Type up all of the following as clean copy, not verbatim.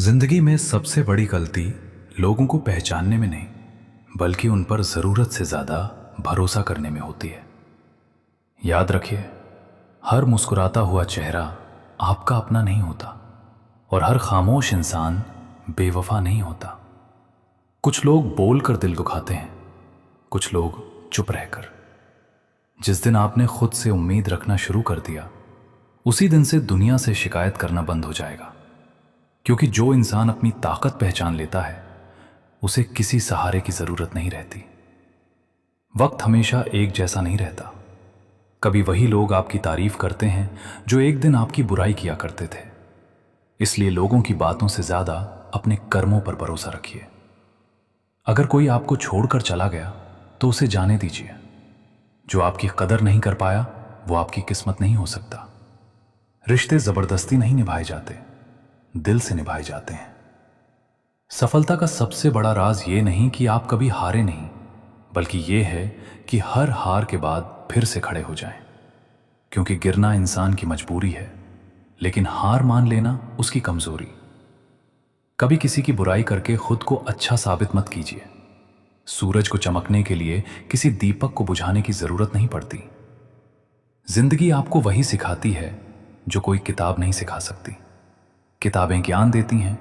जिंदगी में सबसे बड़ी गलती लोगों को पहचानने में नहीं, बल्कि उन पर जरूरत से ज्यादा भरोसा करने में होती है। याद रखिए, हर मुस्कुराता हुआ चेहरा आपका अपना नहीं होता और हर खामोश इंसान बेवफा नहीं होता। कुछ लोग बोलकर दिल दुखाते हैं, कुछ लोग चुप रहकर। जिस दिन आपने खुद से उम्मीद रखना शुरू कर दिया, उसी दिन से दुनिया से शिकायत करना बंद हो जाएगा। क्योंकि जो इंसान अपनी ताकत पहचान लेता है, उसे किसी सहारे की जरूरत नहीं रहती। वक्त हमेशा एक जैसा नहीं रहता। कभी वही लोग आपकी तारीफ करते हैं जो एक दिन आपकी बुराई किया करते थे। इसलिए लोगों की बातों से ज्यादा अपने कर्मों पर भरोसा रखिए। अगर कोई आपको छोड़कर चला गया तो उसे जाने दीजिए। जो आपकी कदर नहीं कर पाया वो आपकी किस्मत नहीं हो सकता। रिश्ते जबरदस्ती नहीं निभाए जाते, दिल से निभाए जाते हैं। सफलता का सबसे बड़ा राज ये नहीं कि आप कभी हारे नहीं, बल्कि ये है कि हर हार के बाद फिर से खड़े हो जाएं। क्योंकि गिरना इंसान की मजबूरी है, लेकिन हार मान लेना उसकी कमजोरी। कभी किसी की बुराई करके खुद को अच्छा साबित मत कीजिए। सूरज को चमकने के लिए किसी दीपक को बुझाने की जरूरत नहीं पड़ती। जिंदगी आपको वही सिखाती है जो कोई किताब नहीं सिखा सकती। किताबें ज्ञान देती हैं,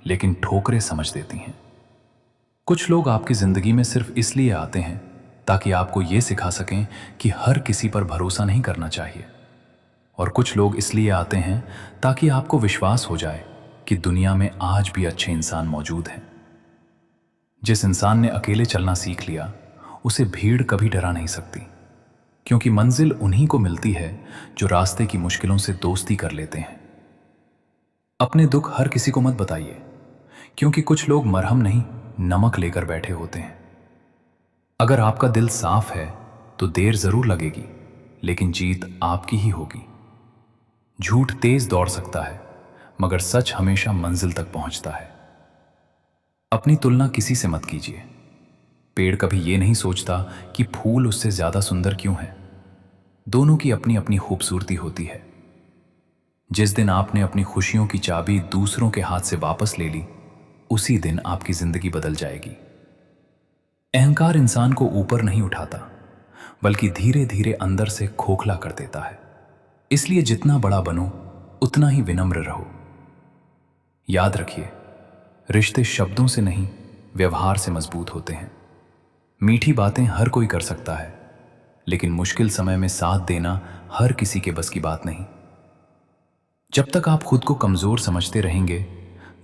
लेकिन ठोकरें समझ देती हैं। कुछ लोग आपकी जिंदगी में सिर्फ इसलिए आते हैं ताकि आपको यह सिखा सकें कि हर किसी पर भरोसा नहीं करना चाहिए। और कुछ लोग इसलिए आते हैं ताकि आपको विश्वास हो जाए कि दुनिया में आज भी अच्छे इंसान मौजूद हैं। जिस इंसान ने अकेले चलना सीख लिया, उसे भीड़ कभी डरा नहीं सकती। क्योंकि मंजिल उन्हीं को मिलती है जो रास्ते की मुश्किलों से दोस्ती कर लेते हैं। अपने दुख हर किसी को मत बताइए, क्योंकि कुछ लोग मरहम नहीं, नमक लेकर बैठे होते हैं। अगर आपका दिल साफ है तो देर जरूर लगेगी, लेकिन जीत आपकी ही होगी। झूठ तेज दौड़ सकता है, मगर सच हमेशा मंजिल तक पहुंचता है। अपनी तुलना किसी से मत कीजिए। पेड़ कभी यह नहीं सोचता कि फूल उससे ज्यादा सुंदर क्यों है। दोनों की अपनी अपनी खूबसूरती होती है। जिस दिन आपने अपनी खुशियों की चाबी दूसरों के हाथ से वापस ले ली, उसी दिन आपकी जिंदगी बदल जाएगी। अहंकार इंसान को ऊपर नहीं उठाता, बल्कि धीरे धीरे अंदर से खोखला कर देता है। इसलिए जितना बड़ा बनो, उतना ही विनम्र रहो। याद रखिए, रिश्ते शब्दों से नहीं, व्यवहार से मजबूत होते हैं। मीठी बातें हर कोई कर सकता है, लेकिन मुश्किल समय में साथ देना हर किसी के बस की बात नहीं। जब तक आप खुद को कमजोर समझते रहेंगे,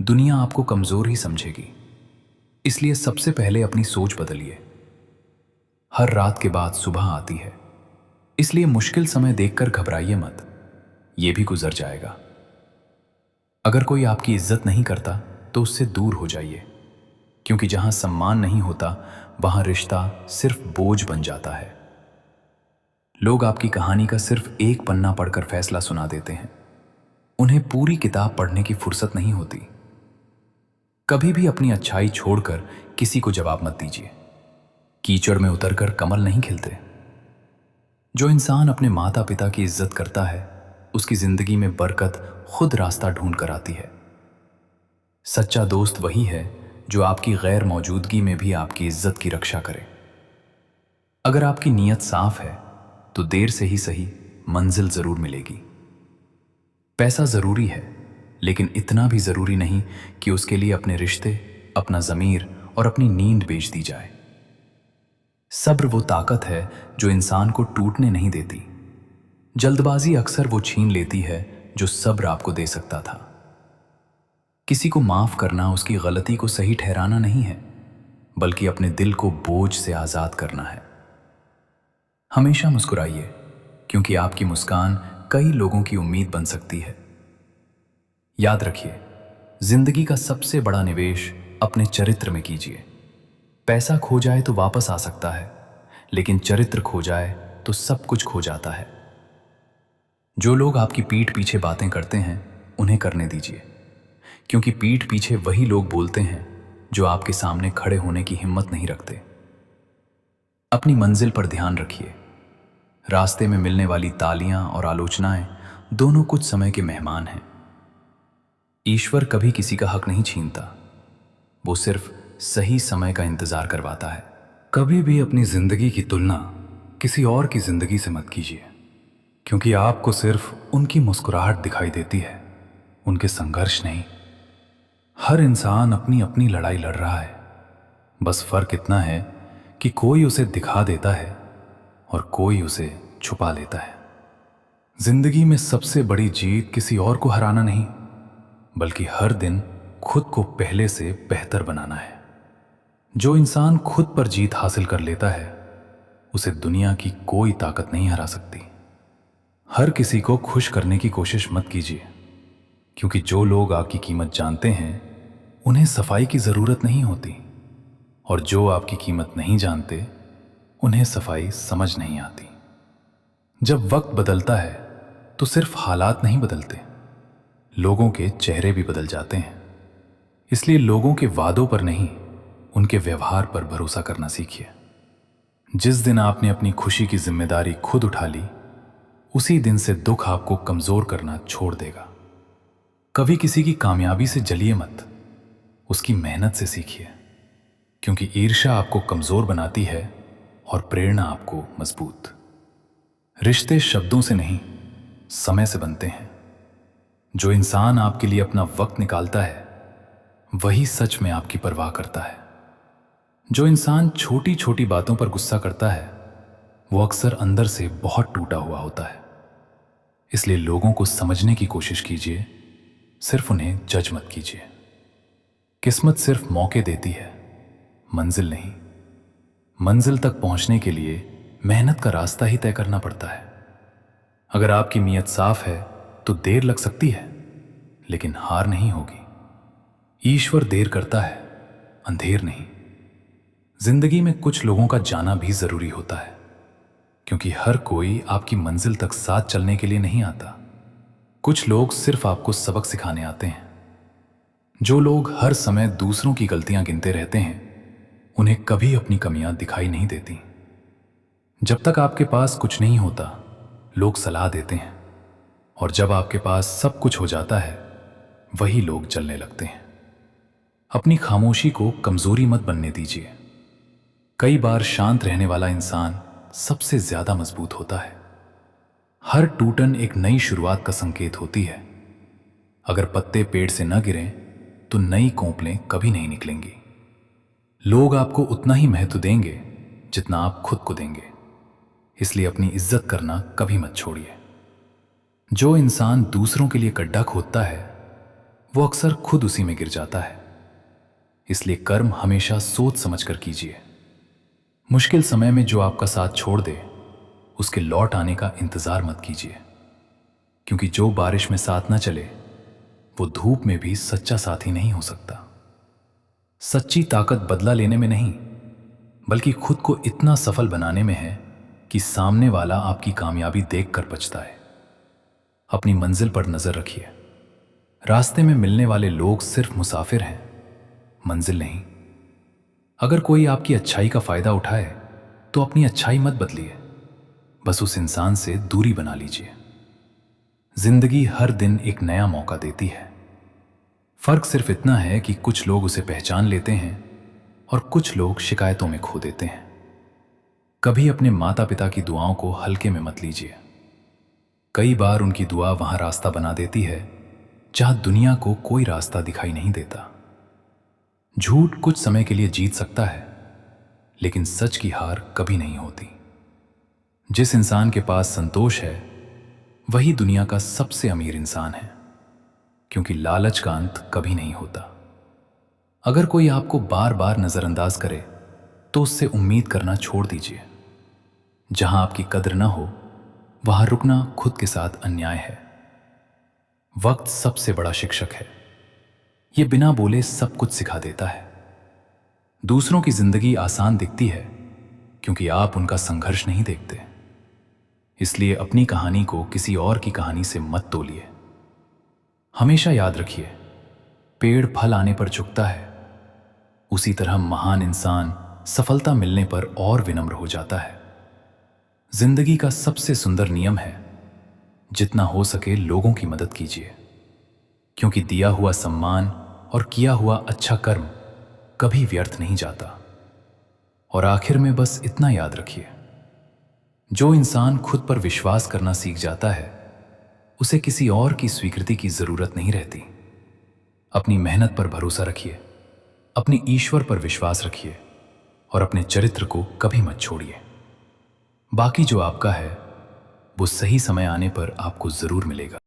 दुनिया आपको कमजोर ही समझेगी। इसलिए सबसे पहले अपनी सोच बदलिए। हर रात के बाद सुबह आती है, इसलिए मुश्किल समय देखकर घबराइए मत। यह भी गुजर जाएगा। अगर कोई आपकी इज्जत नहीं करता तो उससे दूर हो जाइए, क्योंकि जहां सम्मान नहीं होता, वहां रिश्ता सिर्फ बोझ बन जाता है। लोग आपकी कहानी का सिर्फ एक पन्ना पढ़कर फैसला सुना देते हैं। उन्हें पूरी किताब पढ़ने की फुर्सत नहीं होती। कभी भी अपनी अच्छाई छोड़कर किसी को जवाब मत दीजिए। कीचड़ में उतरकर कमल नहीं खिलते। जो इंसान अपने माता पिता की इज्जत करता है, उसकी जिंदगी में बरकत खुद रास्ता ढूंढ कर आती है। सच्चा दोस्त वही है जो आपकी गैर मौजूदगी में भी आपकी इज्जत की रक्षा करे। अगर आपकी नीयत साफ है तो देर से ही सही मंजिल जरूर मिलेगी। पैसा जरूरी है, लेकिन इतना भी जरूरी नहीं कि उसके लिए अपने रिश्ते, अपना ज़मीर और अपनी नींद बेच दी जाए। सब्र वो ताकत है जो इंसान को टूटने नहीं देती। जल्दबाजी अक्सर वो छीन लेती है जो सब्र आपको दे सकता था। किसी को माफ करना उसकी गलती को सही ठहराना नहीं है, बल्कि अपने दिल को बोझ से आजाद करना है। हमेशा मुस्कुराइए, क्योंकि आपकी मुस्कान कई लोगों की उम्मीद बन सकती है। याद रखिए, जिंदगी का सबसे बड़ा निवेश अपने चरित्र में कीजिए। पैसा खो जाए तो वापस आ सकता है, लेकिन चरित्र खो जाए तो सब कुछ खो जाता है। जो लोग आपकी पीठ पीछे बातें करते हैं, उन्हें करने दीजिए, क्योंकि पीठ पीछे वही लोग बोलते हैं जो आपके सामने खड़े होने की हिम्मत नहीं रखते। अपनी मंजिल पर ध्यान रखिए। रास्ते में मिलने वाली तालियां और आलोचनाएं दोनों कुछ समय के मेहमान हैं। ईश्वर कभी किसी का हक नहीं छीनता, वो सिर्फ सही समय का इंतजार करवाता है। कभी भी अपनी जिंदगी की तुलना किसी और की जिंदगी से मत कीजिए, क्योंकि आपको सिर्फ उनकी मुस्कुराहट दिखाई देती है, उनके संघर्ष नहीं। हर इंसान अपनी अपनी लड़ाई लड़ रहा है, बस फर्क इतना है कि कोई उसे दिखा देता है और कोई उसे छुपा लेता है। जिंदगी में सबसे बड़ी जीत किसी और को हराना नहीं, बल्कि हर दिन खुद को पहले से बेहतर बनाना है। जो इंसान खुद पर जीत हासिल कर लेता है, उसे दुनिया की कोई ताकत नहीं हरा सकती। हर किसी को खुश करने की कोशिश मत कीजिए, क्योंकि जो लोग आपकी कीमत जानते हैं, उन्हें सफाई की जरूरत नहीं होती, और जो आपकी कीमत नहीं जानते, उन्हें सफाई समझ नहीं आती। जब वक्त बदलता है तो सिर्फ हालात नहीं बदलते, लोगों के चेहरे भी बदल जाते हैं। इसलिए लोगों के वादों पर नहीं, उनके व्यवहार पर भरोसा करना सीखिए। जिस दिन आपने अपनी खुशी की जिम्मेदारी खुद उठा ली, उसी दिन से दुख आपको कमजोर करना छोड़ देगा। कभी किसी की कामयाबी से जलिए मत, उसकी मेहनत से सीखिए, क्योंकि ईर्ष्या आपको कमजोर बनाती है और प्रेरणा आपको मजबूत। रिश्ते शब्दों से नहीं, समय से बनते हैं। जो इंसान आपके लिए अपना वक्त निकालता है, वही सच में आपकी परवाह करता है। जो इंसान छोटी छोटी बातों पर गुस्सा करता है, वो अक्सर अंदर से बहुत टूटा हुआ होता है। इसलिए लोगों को समझने की कोशिश कीजिए, सिर्फ उन्हें जज मत कीजिए। किस्मत सिर्फ मौके देती है, मंजिल नहीं। मंजिल तक पहुंचने के लिए मेहनत का रास्ता ही तय करना पड़ता है। अगर आपकी नीयत साफ है तो देर लग सकती है, लेकिन हार नहीं होगी। ईश्वर देर करता है, अंधेर नहीं। जिंदगी में कुछ लोगों का जाना भी जरूरी होता है, क्योंकि हर कोई आपकी मंजिल तक साथ चलने के लिए नहीं आता। कुछ लोग सिर्फ आपको सबक सिखाने आते हैं। जो लोग हर समय दूसरों की गलतियां गिनते रहते हैं, उन्हें कभी अपनी कमियां दिखाई नहीं देती। जब तक आपके पास कुछ नहीं होता, लोग सलाह देते हैं, और जब आपके पास सब कुछ हो जाता है, वही लोग जलने लगते हैं। अपनी खामोशी को कमजोरी मत बनने दीजिए। कई बार शांत रहने वाला इंसान सबसे ज्यादा मजबूत होता है। हर टूटन एक नई शुरुआत का संकेत होती है। अगर पत्ते पेड़ से न गिरें तो नई कोंपलें कभी नहीं निकलेंगी। लोग आपको उतना ही महत्व देंगे जितना आप खुद को देंगे। इसलिए अपनी इज्जत करना कभी मत छोड़िए। जो इंसान दूसरों के लिए गड्ढा खोदता है, वो अक्सर खुद उसी में गिर जाता है। इसलिए कर्म हमेशा सोच समझकर कीजिए। मुश्किल समय में जो आपका साथ छोड़ दे, उसके लौट आने का इंतजार मत कीजिए, क्योंकि जो बारिश में साथ न चले, वो धूप में भी सच्चा साथी नहीं हो सकता। सच्ची ताकत बदला लेने में नहीं, बल्कि खुद को इतना सफल बनाने में है कि सामने वाला आपकी कामयाबी देखकर पछता है। अपनी मंजिल पर नजर रखिए। रास्ते में मिलने वाले लोग सिर्फ मुसाफिर हैं, मंजिल नहीं। अगर कोई आपकी अच्छाई का फायदा उठाए तो अपनी अच्छाई मत बदलिए, बस उस इंसान से दूरी बना लीजिए। जिंदगी हर दिन एक नया मौका देती है। फर्क सिर्फ इतना है कि कुछ लोग उसे पहचान लेते हैं और कुछ लोग शिकायतों में खो देते हैं। कभी अपने माता पिता की दुआओं को हल्के में मत लीजिए। कई बार उनकी दुआ वहां रास्ता बना देती है जहां दुनिया को कोई रास्ता दिखाई नहीं देता। झूठ कुछ समय के लिए जीत सकता है, लेकिन सच की हार कभी नहीं होती। जिस इंसान के पास संतोष है, वही दुनिया का सबसे अमीर इंसान है, क्योंकि लालच का अंत कभी नहीं होता। अगर कोई आपको बार बार नजरअंदाज करे तो उससे उम्मीद करना छोड़ दीजिए। जहां आपकी कद्र ना हो, वहां रुकना खुद के साथ अन्याय है। वक्त सबसे बड़ा शिक्षक है। यह बिना बोले सब कुछ सिखा देता है। दूसरों की जिंदगी आसान दिखती है क्योंकि आप उनका संघर्ष नहीं देखते। इसलिए अपनी कहानी को किसी और की कहानी से मत तोलिए। हमेशा याद रखिए, पेड़ फल आने पर झुकता है, उसी तरह महान इंसान सफलता मिलने पर और विनम्र हो जाता है। जिंदगी का सबसे सुंदर नियम है, जितना हो सके लोगों की मदद कीजिए, क्योंकि दिया हुआ सम्मान और किया हुआ अच्छा कर्म कभी व्यर्थ नहीं जाता। और आखिर में बस इतना याद रखिए, जो इंसान खुद पर विश्वास करना सीख जाता है उसे किसी और की स्वीकृति की जरूरत नहीं रहती। अपनी मेहनत पर भरोसा रखिए, अपनी ईश्वर पर विश्वास रखिए और अपने चरित्र को कभी मत छोड़िए। बाकी जो आपका है वो सही समय आने पर आपको जरूर मिलेगा।